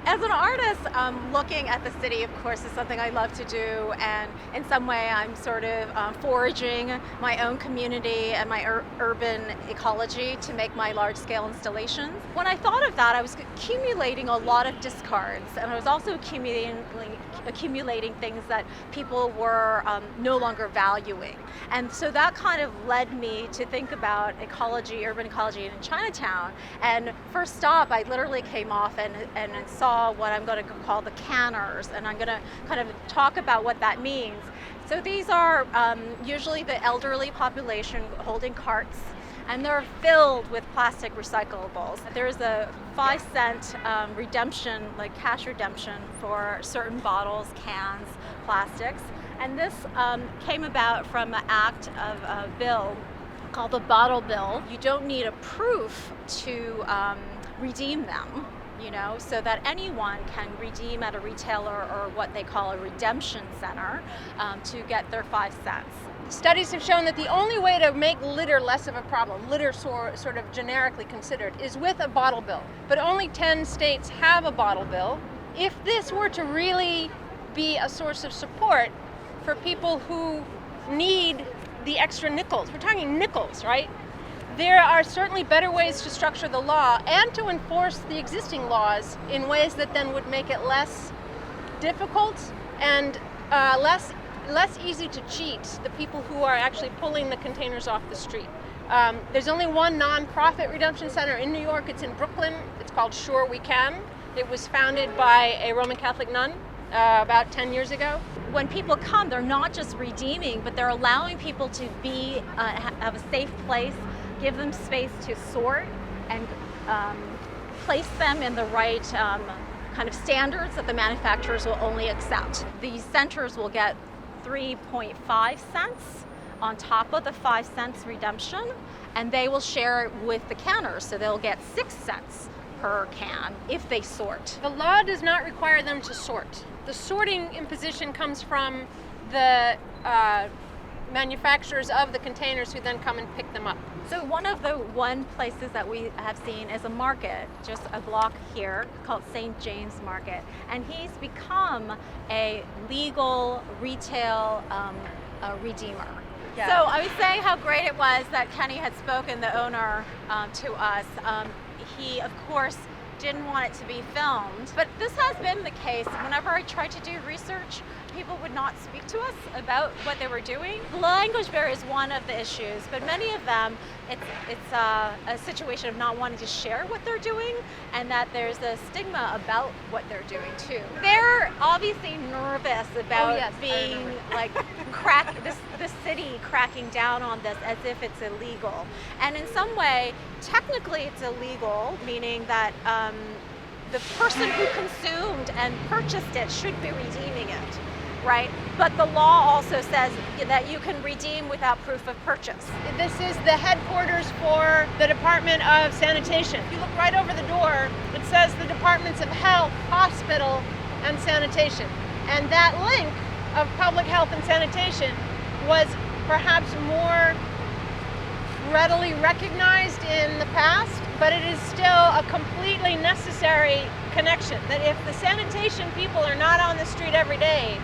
As an artist, looking at the city, of course, is something I love to do, and in some way I'm sort of foraging my own community and my urban ecology to make my large-scale installations. When I thought of that, I was accumulating a lot of discards, and I was also accumulating things that people were no longer valuing. And so that kind of led me to think about ecology, urban ecology in Chinatown. And first stop, I literally came off and saw what I'm going to call the canners, and I'm going to kind of talk about what that means. So these are usually the elderly population holding carts, and they're filled with plastic recyclables. There's a 5-cent redemption, like cash redemption for certain bottles, cans, plastics. And this came about from an act of a bill called the Bottle Bill. You don't need a proof to redeem them, so that anyone can redeem at a retailer or what they call a redemption center to get their 5 cents. Studies have shown that the only way to make litter less of a problem, litter sort of generically considered, is with a bottle bill. But only 10 states have a bottle bill. If this were to really be a source of support for people who need the extra nickels, we're talking nickels, right? There are certainly better ways to structure the law and to enforce the existing laws in ways that then would make it less difficult and less easy to cheat the people who are actually pulling the containers off the street. There's only one nonprofit redemption center in New York. It's in Brooklyn. It's called Sure We Can. It was founded by a Roman Catholic nun about 10 years ago. When people come, they're not just redeeming, but they're allowing people to be have a safe place, give them space to sort and place them in the right kind of standards that the manufacturers will only accept. These centers will get 3.5 cents on top of the 5 cents redemption, and they will share it with the canners, so they'll get 6 cents per can if they sort. The law does not require them to sort. The sorting imposition comes from the manufacturers of the containers who then come and pick them up. So one of the places that we have seen is a market just a block here called St. James Market, and he's become a legal retail redeemer. Yeah. So I was saying how great it was that Kenny had spoken, the owner, to us. He, of course, didn't want it to be filmed, but this has been the case. Whenever I tried to do research, people would not speak to us about what they were doing. The language barrier is one of the issues, but many of them, it's a situation of not wanting to share what they're doing, and that there's a stigma about what they're doing too. They're obviously nervous about being like the city cracking down on this as if it's illegal. And in some way, technically it's illegal, meaning that the person who consumed and purchased it should be redeeming it, right? But the law also says that you can redeem without proof of purchase. This is the headquarters for the Department of Sanitation. If you look right over the door, it says the Departments of Health, Hospital, and Sanitation. And that link of public health and sanitation was perhaps more readily recognized in the past, but it is still a completely necessary connection. That if the sanitation people are not on the street every day,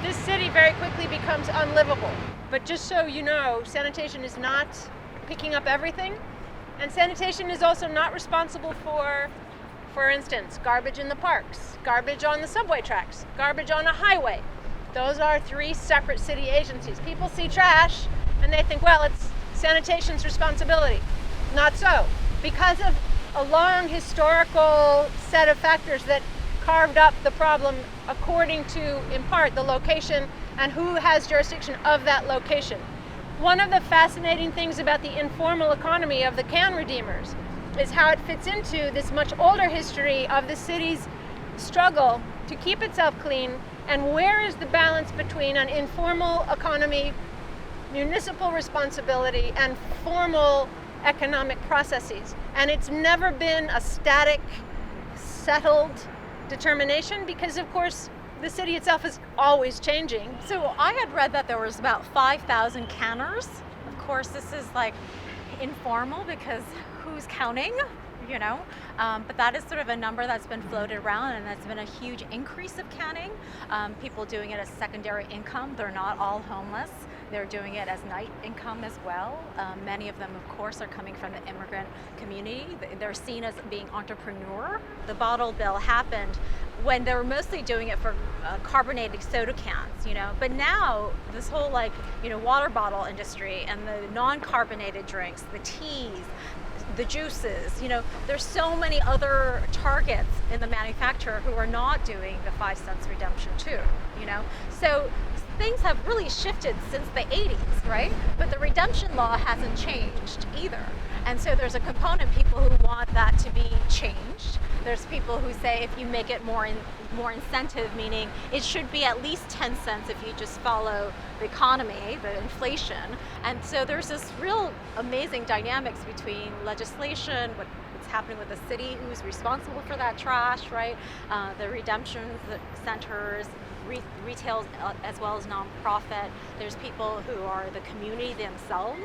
this city very quickly becomes unlivable. But just so you know, sanitation is not picking up everything, and sanitation is also not responsible for instance, garbage in the parks, garbage on the subway tracks, garbage on a highway. Those are 3 separate city agencies. People see trash and they think, well, it's sanitation's responsibility. Not so. Because of a long historical set of factors that carved up the problem according to, in part, the location and who has jurisdiction of that location. One of the fascinating things about the informal economy of the can redeemers is how it fits into this much older history of the city's struggle to keep itself clean, and where is the balance between an informal economy, municipal responsibility, and formal economic processes. And it's never been a static, settled determination because, of course, the city itself is always changing. So I had read that there was about 5,000 canners. Of course, this is like informal because who's counting, you know. But that is sort of a number that's been floated around, and that's been a huge increase of canning. People doing it as secondary income. They're not all homeless. They're doing it as night income as well. Many of them, of course, are coming from the immigrant community. They're seen as being entrepreneur. The bottle bill happened when they were mostly doing it for carbonated soda cans, you know. But now this whole water bottle industry and the non-carbonated drinks, the teas, the juices, you know, there's so many other targets in the manufacturer who are not doing the 5 cents redemption too, you know. So things have really shifted since the 80s, right? But the redemption law hasn't changed either. And so there's a component, people who want that to be changed. There's people who say if you make it more incentive, meaning it should be at least 10 cents if you just follow the economy, the inflation. And so there's this real amazing dynamics between legislation, what's happening with the city, who's responsible for that trash, right? The redemption centers, retail as well as nonprofit. There's people who are the community themselves,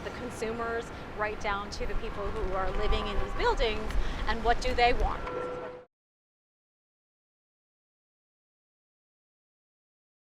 the consumers, right down to the people who are living in these buildings, and what do they want?